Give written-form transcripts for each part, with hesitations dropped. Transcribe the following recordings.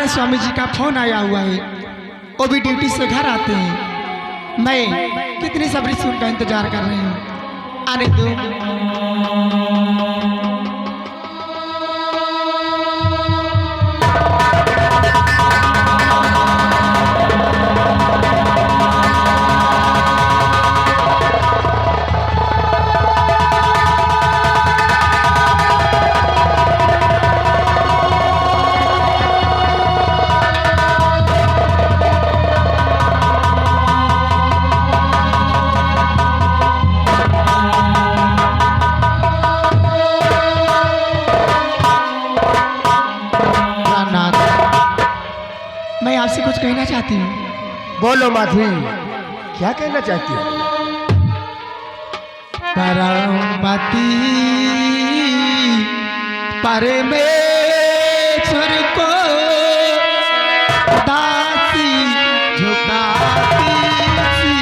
तुम्हारे स्वामी जी का फोन आया हुआ है, वो भी ड्यूटी से घर आते हैं। मैं कितनी सब्री से उनका इंतजार कर रही हूँ, आने दो। मैं आपसे कुछ कहना चाहती हूँ। बोलो माधवी, क्या कहना चाहती हो? परमपति परमेश्वर को दासी झुकाती सी।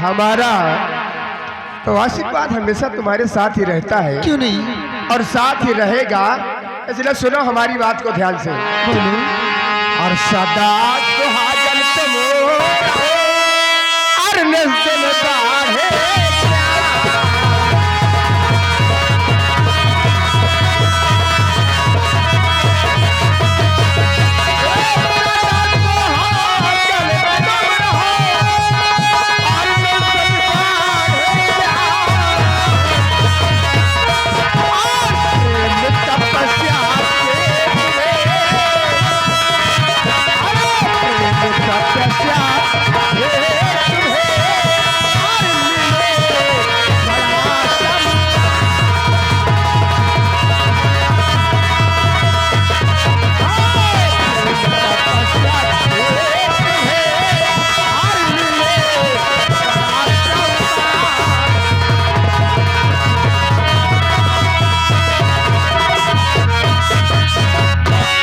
हमारा तो आशीर्वाद हमेशा तुम्हारे साथ ही रहता है। क्यों नहीं? और साथ ही रहेगा, इसलिए सुनो हमारी बात को ध्यान से। बोलो। और सदा सुहागन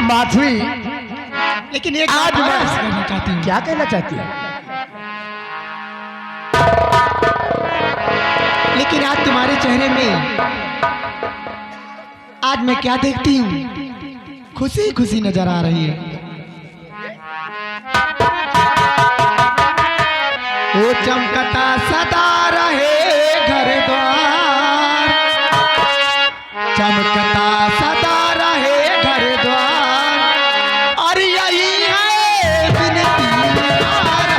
माधवी, लेकिन एक आज बात मैं कहना चाहती हूँ। क्या कहना चाहती है? लेकिन आज तुम्हारे चेहरे में आज मैं क्या देखती हूँ? खुशी खुशी नजर आ रही है। वो चमकता सदा रहे घर द्वार, चमकता सदा रहे घर द्वार, और यही है विनती हमारा।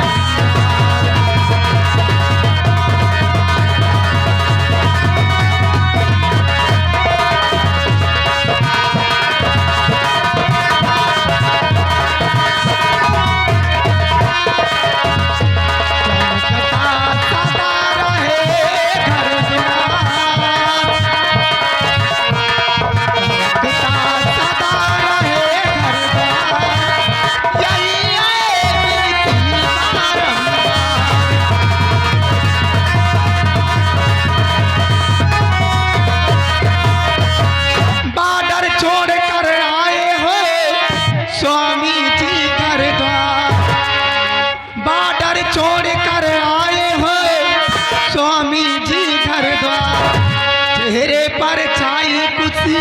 चेहरे पर छाई खुशी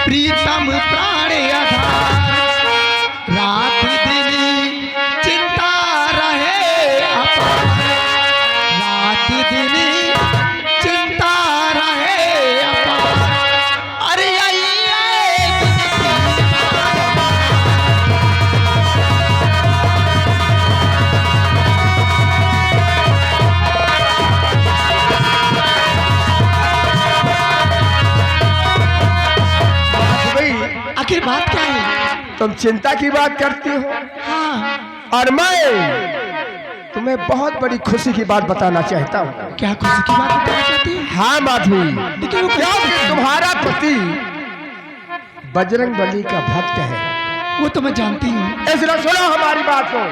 प्रीतम प्राण आधार, रात दिन चिंता रहे अपार, रात दिन चिंता रहे अपार। अरे आइए आखिर बात क्या है? तुम चिंता की बात करती हो हाँ, और मैं तुम्हें बहुत बड़ी खुशी की बात बताना चाहता हूँ। क्या खुशी की बात बताना चाहती है? हाँ माधवी, देखिए वो कैसे क्योंकि तुम्हारा पति बजरंग बली का भक्त है। वो तो मैं जानती हूँ। इसलिए सुनो हमारी बात को।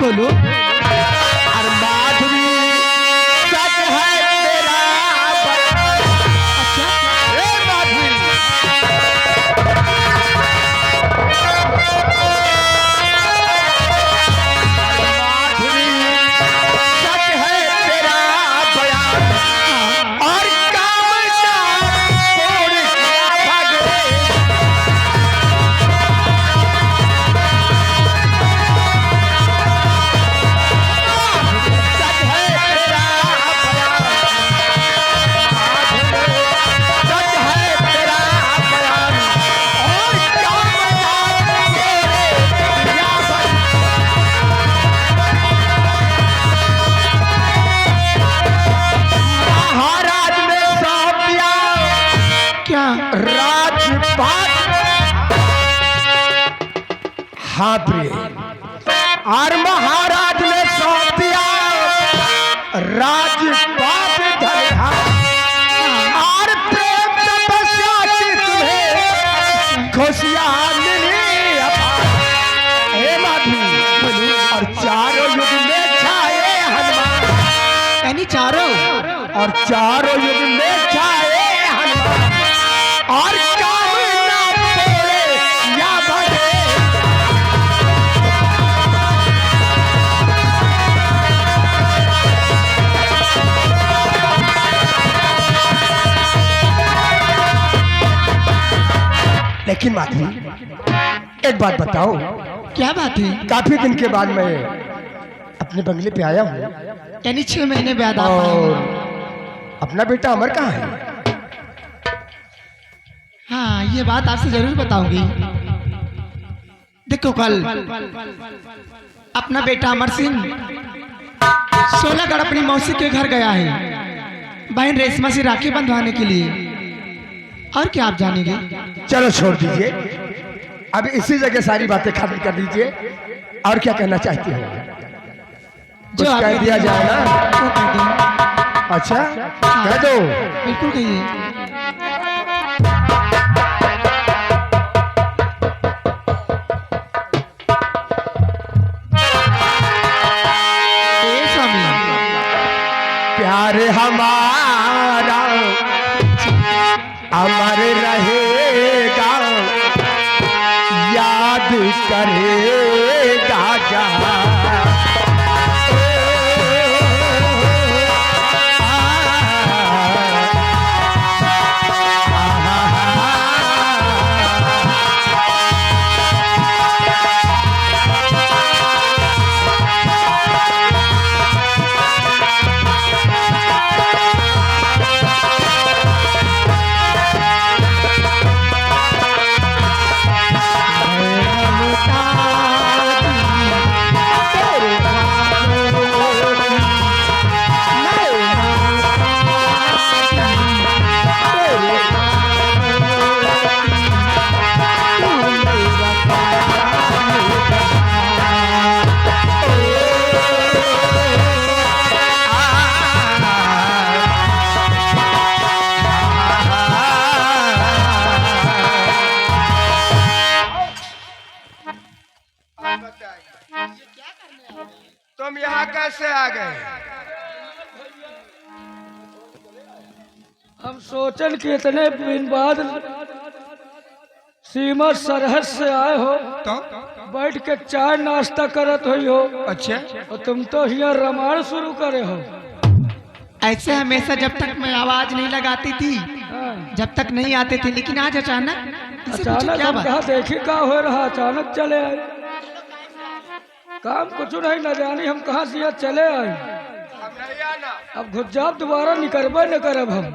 बोलो। और माधवी सच है तेरा अच्छा, ए माधवी, माधवी सच है तेरा बयान और कामना पूरी भागे। सच है तेरा बयान, सच है तेरा बयान और कामना पूरी भागे। महाराज ने सौंप दिया क्या? राजपाट हाथ रे, और महाराज ने सौंप दिया राजपाट धरा और प्रेम तपस्या की तुम्हें खुशियां मिली अपार। हे माधवी, और चारों युग में छाए हनुमान, यानी चारों? और चारों युग में छाए हनुमान और कामना पूरे या भगे। लेकिन माधवी, एक बात बताओ, क्या बात है? काफी दिन के बाद मैं अपने बंगले पे आया हूँ यानी 6 महीने बाद आप आए और हैं। अपना बेटा अमर कहाँ है? हाँ, ये बात आपसे जरूर बताऊंगी। देखो, कल अपना बेटा अमर सिंह 16गढ़ अपनी मौसी के घर गया है बहन रेशमा से राखी बंधवाने के लिए। और क्या आप जानेंगे? चलो छोड़ दीजिए, अब इसी जगह सारी बातें खत्म कर दीजिए। और क्या कहना चाहती हो? कुछ आप कह दिया जाए ना? वो कह दो। अच्छा, कह दो। बिल्कुल कहिए। ए स्वामी, प्यार हमारा अमर रहेगा, याद करेगा जहाँ। तुम यहाँ कैसे आ गए? हम सोचन कि इतने दिन बाद सीमा सरहद से आए हो, तो बैठ के चाय नाश्ता करत हुई हो, अच्छा, और तुम तो यहाँ रामायण शुरू करे हो। ऐसे हमेशा जब तक मैं आवाज नहीं लगाती थी, हाँ, जब तक नहीं आते थे, लेकिन आज अचानक इसे पूछो अचानक क्या हम बात? कहा देखी का हो रहा, अचानक चले आए। काम कुछ नहीं न जानी, हम कहाँ से यहाँ चले आए। अब नहीं आना। अब घुजाब दोबारा निकलबे न करब हम।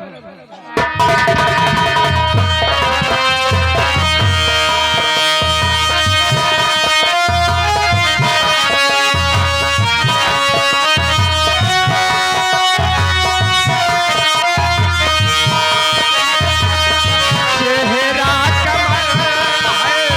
चेहरा कमल है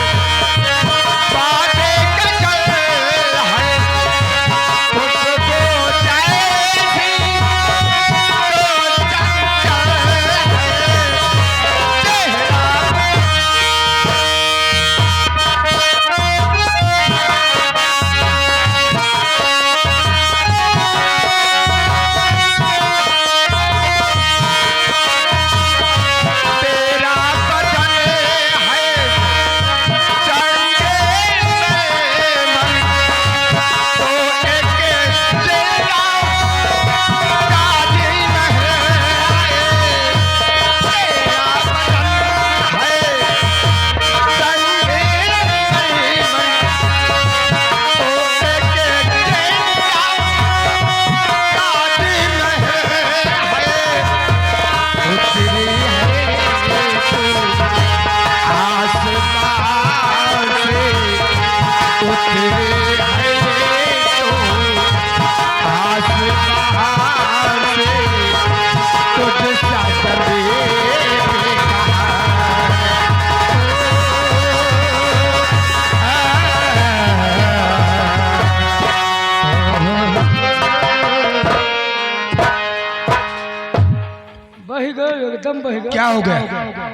क्या हो गया?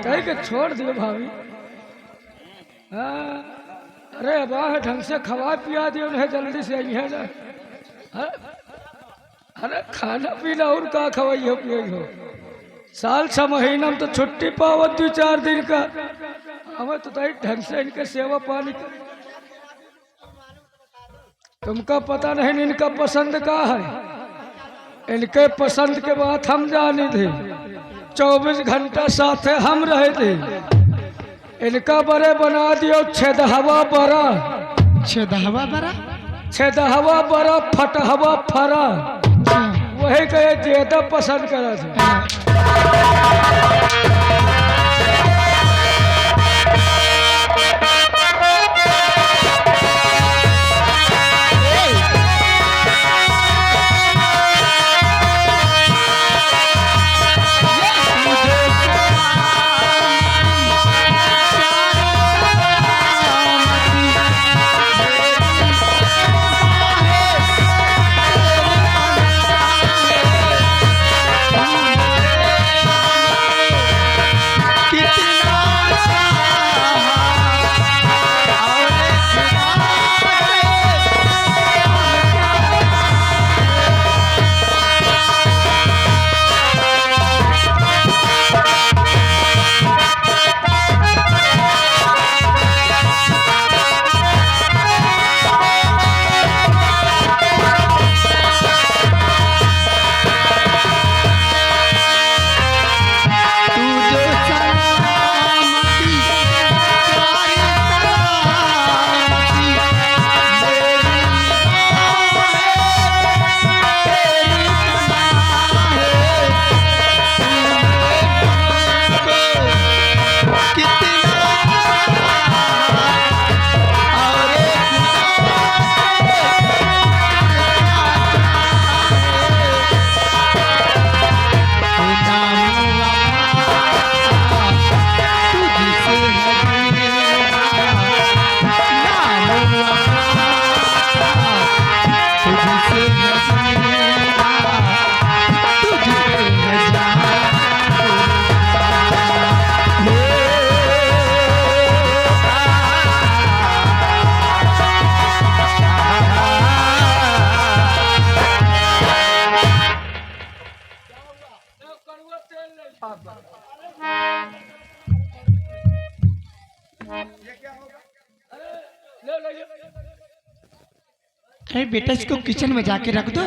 कहीं के छोड़ दियो भाभी। हाँ, अरे अब है ढंग से खवा पिया दियो नहीं जल्दी से आई है ना। हाँ? अरे खाना पीना और का खवाई हो पियो हो। साल 6 महीना में तो छुट्टी पावत 2-4 दिन का। हमें तो ढंग से इनके सेवा पानी कर। तुमका पता नहीं इनका पसंद का है। इनके पसंद के बात हम जानी थे। 24 घंटा साथे हम रहे थे। इनका बड़े बना दियो 6 बड़ा। 6 बरा? 6 बड़ा फटहवा फरा। वही कहे ज्यादा पसंद करा थे। अरे बेटा इसको किचन में जाके रख दो।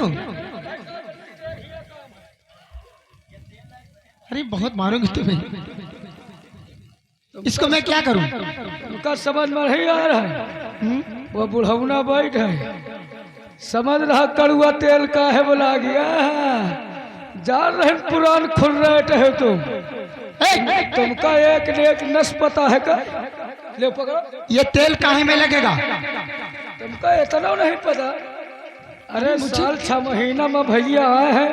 अरे बहुत मारूंगी तुम्हें। इसको मैं क्या करूं? उनका समझ में नहीं आ रहा है। वो बुढ़ौना बैठ है, समझ रहा कड़ुआ तेल का है बोला गया। जान रहे पुरान खुल रहे है तुम। तुमका एक न एक नस पता है का? ले पकड़ो। ये तेल काहे में लगेगा? तुमका इतना नहीं पता? अरे साल 6 महीना में भैया आए हैं।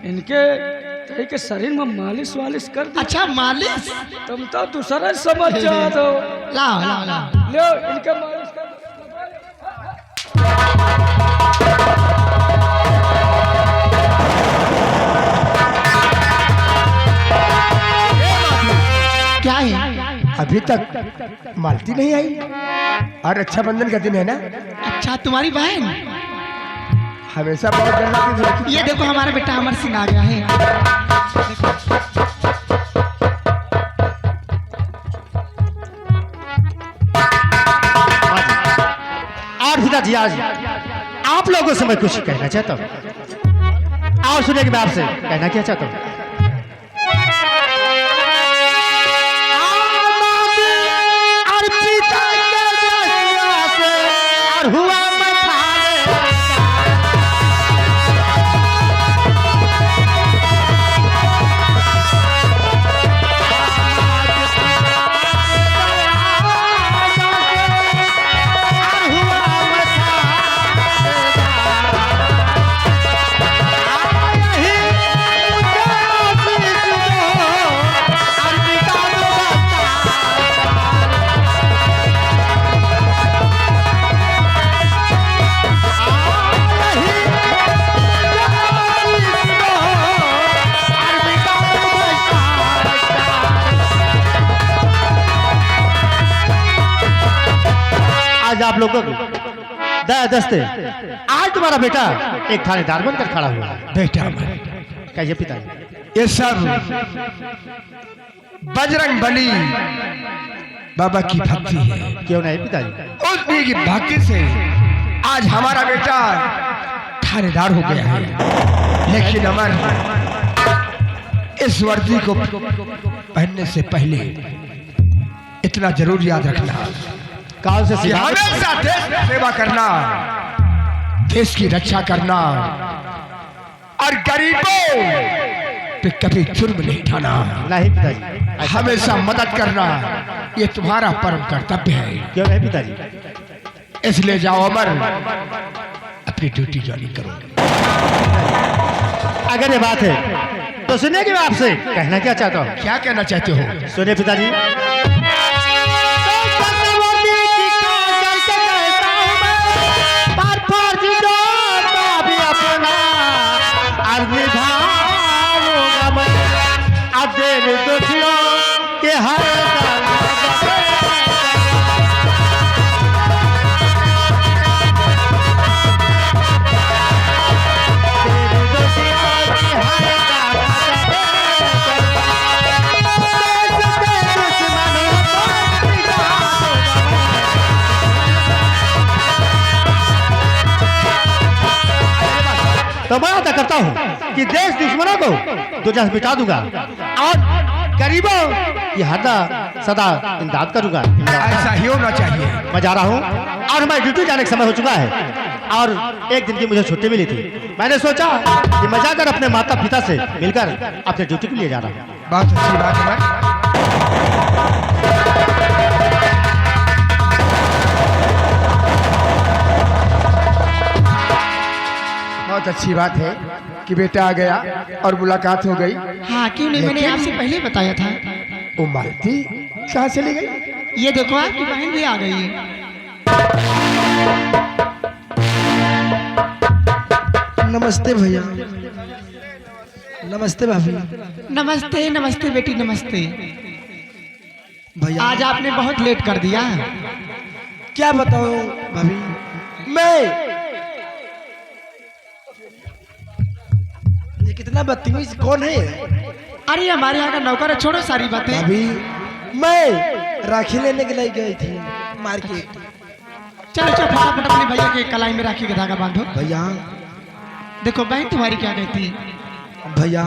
इनके शरीर में मालिश वालिश कर दी। अच्छा मालिश? तुम तो दूसरा समझ जा दो। लाओ लाओ लाओ। लो इनके मालिश कर। क्या है? अभी तक मालती नहीं आई। और रक्षाबंधन का दिन है ना। अच्छा तुम्हारी बहन? हमेशा बहुत जल्दी। ये देखो हमारा बेटा अमर सिंह आ गया है। और पिताजी आज आप लोगों से मैं कुछ कहना चाहता हूँ। आओ सुनिए कि मैं आपसे कहना क्या चाहता हूँ। हुआ आज आप लोगों को दया दस्ते आज तुम्हारा बेटा एक थानेदार बनकर खड़ा हुआ है। बेटा कहिए पिताजी। ये सब बजरंग बली बाबा की भक्ति है। क्यों नहीं पिताजी? उन्हीं की भक्ति से आज हमारा बेटा थानेदार हो गया है। लेकिन अमर, इस वर्दी को पहनने से पहले इतना जरूर याद रखना काल से कि हमेशा देश की सेवा करना, देश की रक्षा करना और गरीबों पे कभी जुर्म नहीं उठाना। नहीं पिताजी। हमेशा मदद करना ये तुम्हारा परम कर्तव्य है। क्यों नहीं पिताजी? इसलिए जाओ अमर, अपनी ड्यूटी ज्वाइन करो। अगर ये बात है तो सुनिए कि मैं आपसे कहना क्या चाहता हूँ। क्या कहना चाहते हो? सुनिए पिताजी। के हर तो मैं अदा करता हूँ कि देश दुश्मनों को दो जहां मिटा दूंगा और गरीबों की हदा सदा इमदाद करूंगा। ऐसा ही होना चाहिए। मैं जा रहा हूँ और मैं ड्यूटी जाने का समय हो चुका है और एक दिन की मुझे छुट्टी मिली थी। मैंने सोचा कि मैं जाकर अपने माता पिता से मिलकर अपने ड्यूटी के लिए जा रहा हूँ। बहुत अच्छी बात है। बहुत अच्छी बात है कि बेटा आ गया और मुलाकात हो गई। हाँ क्यों नहीं, मैंने आपसे पहले बताया था। वो मालती कहाँ चली गई? ये देखो आपकी बहन भी आ गई है। नमस्ते भैया। नमस्ते भाभी। नमस्ते नमस्ते बेटी नमस्ते। भैया आज आपने बहुत लेट कर दिया। क्या बताऊं भाभी, मैं ये कितना बदतमीज कौन है? अरे हमारे यहाँ का नौकर है, छोड़ो सारी बातें। भाभी मैं राखी लेने के लिए गई थी मार्केट। चलो चलो फटाफट अपने भैया के कलाई में राखी का धागा बांधो। भैया देखो बहन तुम्हारी क्या कहती। भैया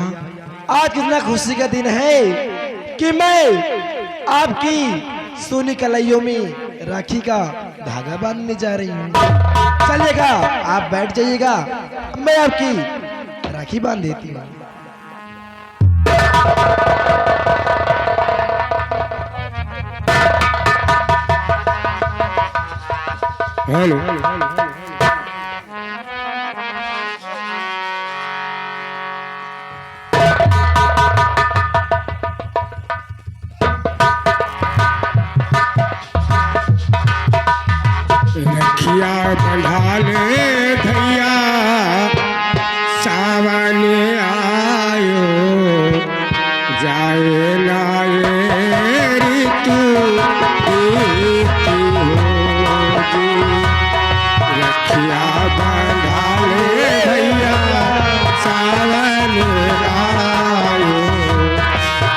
आज कितना खुशी का दिन है कि मैं आपकी सोनी कलाइयों में राखी का धागा बांधने जा रही हूँ। चलिएगा, आप बैठ जाइएगा, मैं आपकी राखी बांध देती हूँ। हेलो। रखिया बंधा ले भैया सावन आयो जाए नाये ऋतु रखिया बंधा ले भैया सावन आयो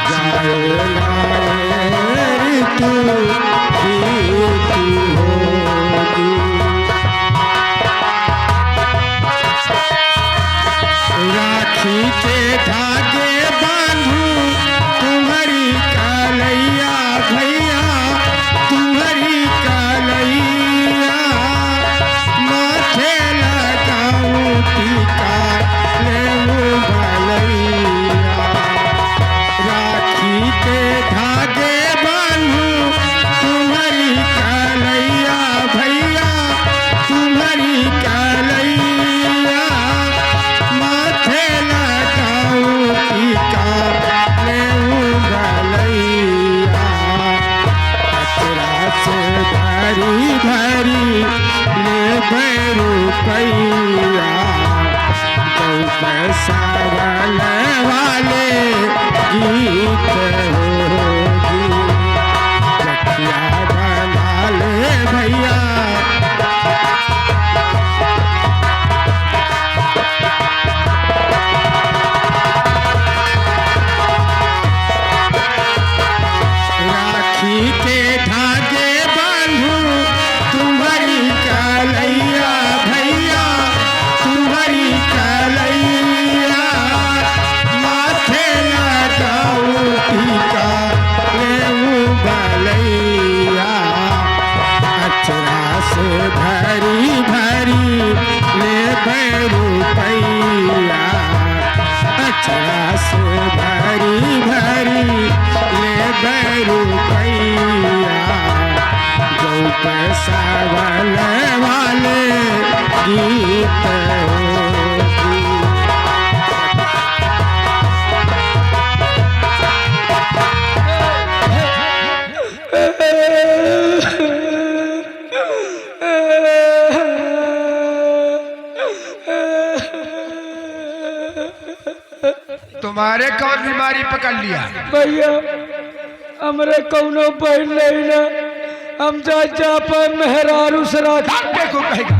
जाए नाये ऋतु राखी के धागे बांधू तुम्हारी कलैया भैया तुम्हारी कलैया माथे लगाऊं टीका लेऊं भलैया राखी के धागे बांधू तुम्हारी कलैया भैया तुम्हारी कलैया माथे लगाऊं टीका लेऊं भलैया कचरा से भरी भरी ले रुपैया दो पैसा वाले गीत होगी रखिया बना ले भैया तुम्हारे कौन बीमारी पकड़ लिया? भैया हमरे कौनो बहन नहीं ना, हम जा पर मेहरारू से राखी। डॉक्टर को कहेगा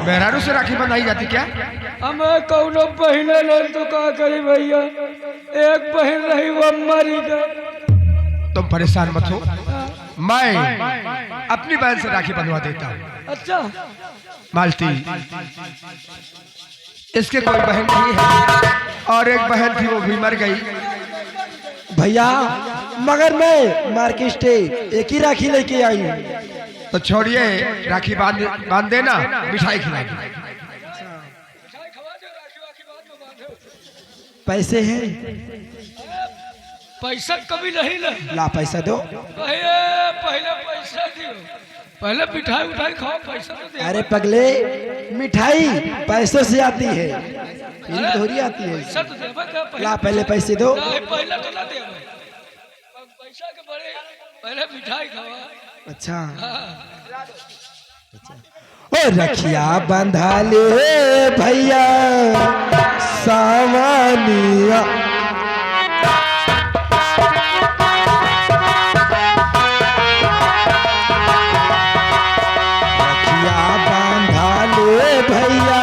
मेहरारू से राखी बंधाई जाती क्या? हमें कौनो बहन नहीं तो का करी भैया, एक बहन रही वो मरी गई। तुम परेशान मत हो, मैं अपनी बहन से राखी बंधवा देता हूँ। अच्छा मालती, इसके कोई बहन नहीं है और एक बहन थी वो भी मर गई। भैया मगर मैं मार्केट एक ही राखी लेके आई हूँ। तो छोड़िए, राखी बांध देना, मिठाई खिला दो। पैसे हैं? पैसा कभी नहीं ले। ला पैसा दो। पहले पैसा दियो, पहले मिठाई उठाई खाओ, पैसा तो दे। अरे पगले, मिठाई पैसों से आती है, फिर थोड़ी आती है। पैसा तो देबे का पहले। ला पहले पैसे दो। नहीं पहले तो ना देबे, पैसा के बड़े पहले मिठाई खावा। अच्छा हाँ। ओ रखिया बंधा ले भैया सावनिया, रखिया बंधा ले भैया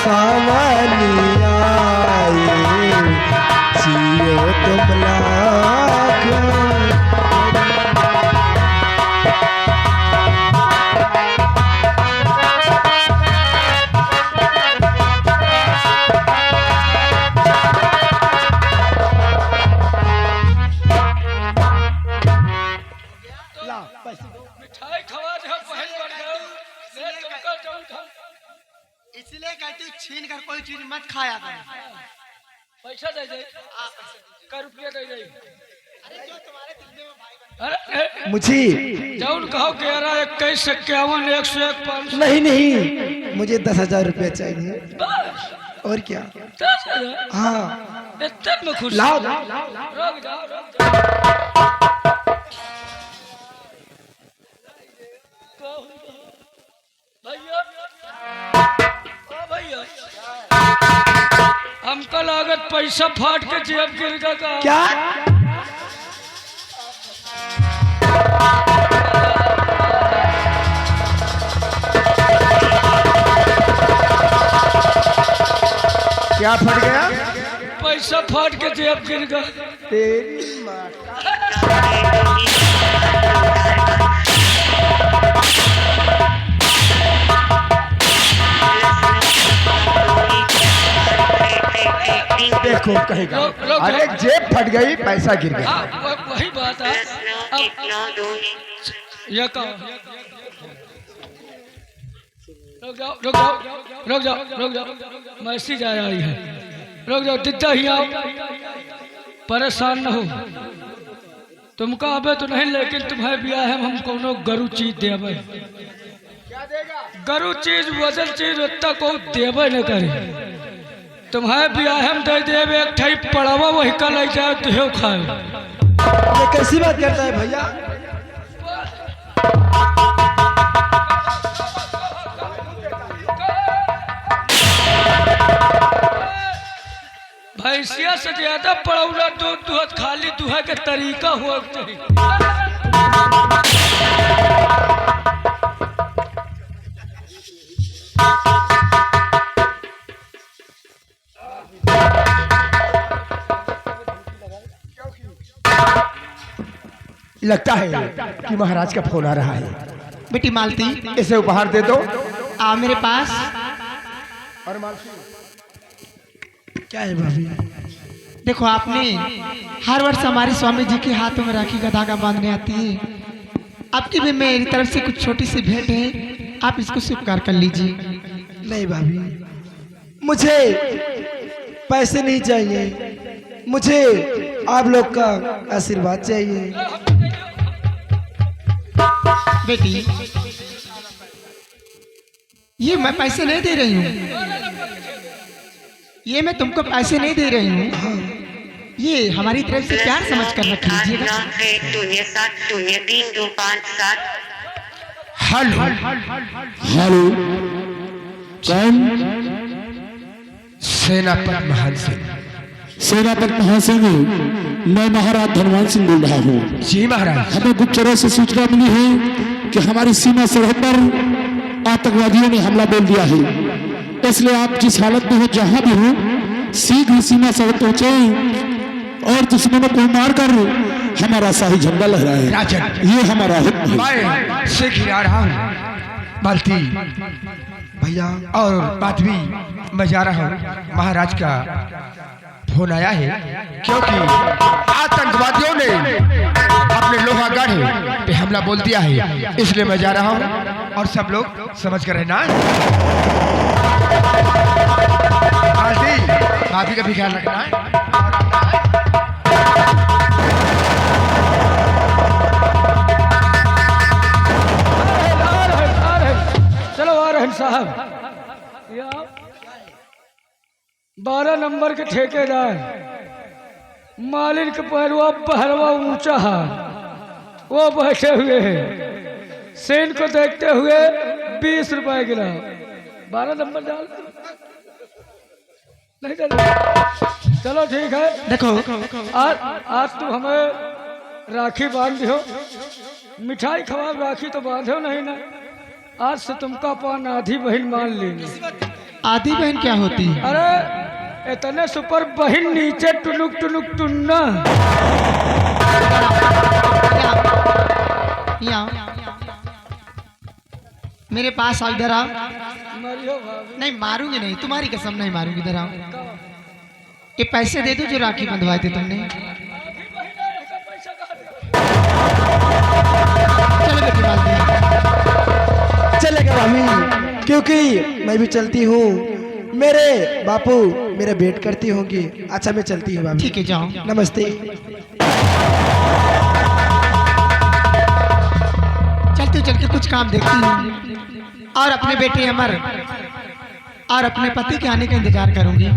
सावनिया, जियो तुम लाख। मिठाई खवा दे, बहन बन जाओ, ले तुमका जाऊं था। इसलिए कहती हूँ छीन कर कोई चीज मत खाया कर। पैसा दे दे, का रुपया दे दे। अरे मुझे जाऊन कहो 11 21 51 101 500। नहीं नहीं, मुझे 10,000 रुपया चाहिए। और क्या? 10,000 हाँ इतने में खुश। लाओ। रुक जाओ। भैया ओ भैया, हमका लागत पैसा फाट के जेब गिर गया का। क्या? क्या फट गया? पैसा फाट के जेब गिर गया। तेरी माँ। देखो कहेगा, रुक अरे जेब फट गई, पैसा गिर गया। हाँ वही बात है। अब ये कहो, रुक जाओ रुक जाओ रुक जाओ रुक जाओ, मैसेज आ रही है, रुक जाओ। दिद्दा ही आओ, परेशान न हो। तुमका अबे तो नहीं, लेकिन तुम्हें ब्याह है हम कोनो गरु चीज देवे। गरु चीज वजन चीज उतना को देवे न करे। तुम्हें ब्याह हम दे देवे एक ठाई पड़ावा, वही का ले जाए तुहे खाए। ये कैसी बात करता है भैया? भैंसिया से ज्यादा पड़ौला दूध दुहत, खाली दुहा के तरीका हुआ चाहिए। लगता है कि महाराज का फोन आ रहा है। बेटी मालती, इसे उपहार दे दो। आओ मेरे पास। और मालती, क्या है भाभी? देखो आपने हर वर्ष हमारे स्वामी जी के हाथों में राखी का धागा बांधने आती है। आपकी भी मेरी तरफ से कुछ छोटी सी भेंट है, आप इसको स्वीकार कर लीजिए। नहीं भाभी, मुझे पैसे नहीं चाहिए, मुझे आप लोग का आशीर्वाद चाहिए। बेटी, ये मैं पैसे नहीं दे रही हूँ, ये मैं तुमको पैसे नहीं दे रही हूँ, ये हमारी तरफ से प्यार समझ कर रख लीजिएगा। 07032557। हेलो हेलो कौन? सेनापति महान सिंह। सेनापति महान सिंह, मैं महाराज धनवान सिंह बोल रहा हूँ। जी महाराज। हमें गुप्तचरों से सूचना मिली है कि हमारी सीमा सरहद पर आतंकवादियों ने हमला बोल दिया है, इसलिए आप जिस हालत में हो, जहाँ भी हो, शीघ्र सीमा सरहद पहुँचे और दुश्मनों को मारकर हमारा शाही झंडा लहराए। राजन, ये हमारा हुक्म है। मैं सीख आ रहा हूँ बाल्टी भैया और बात भी मैं जा रहा हूँ। महाराज का फोन आया है क्योंकि आतंकवादियों ने अपने लोहागढ़ पे हमला बोल दिया है, इसलिए मैं जा रहा हूँ और सब लोग समझ कर रहना। बाल्टी भाभी का भी ख्याल रखना है। चलो आ रहे हैं साहब। 12 नंबर के ठेकेदार मालिन के पैरवा पहलवा ऊंचा है, वो बैठे हुए हैं। सेन को देखते हुए 20 रुपए गिरा। 12 नंबर डाल नहीं डाल। चलो ठीक है। देखो आज तू हमें राखी बांध दियो, मिठाई खवा, राखी तो बांधो नहीं ना। आज से तुमका पान आधी बहन मान लेंगे। आधी बहन क्या होती है? अरे इतने सुपर बहन नीचे टुनुक टुनुक टुन्ना। यहाँ मेरे पास आओ, इधर आओ। मरियो भाभी। नहीं मारूंगी, नहीं तुम्हारी कसम नहीं मारूंगी, इधर आओ। ये पैसे दे दो जो राखी बंधवाए थे तुमने। चलो बेटी बात चलेगा भाभी, क्योंकि मैं भी चलती हूँ। मेरे बापू मेरे वेट करती होंगी। अच्छा मैं चलती हूँ भाभी। ठीक है, जाओ। नमस्ते। चलते चल के कुछ काम देखती हूँ और अपने बेटे अमर और अपने पति के आने का इंतजार करूंगी।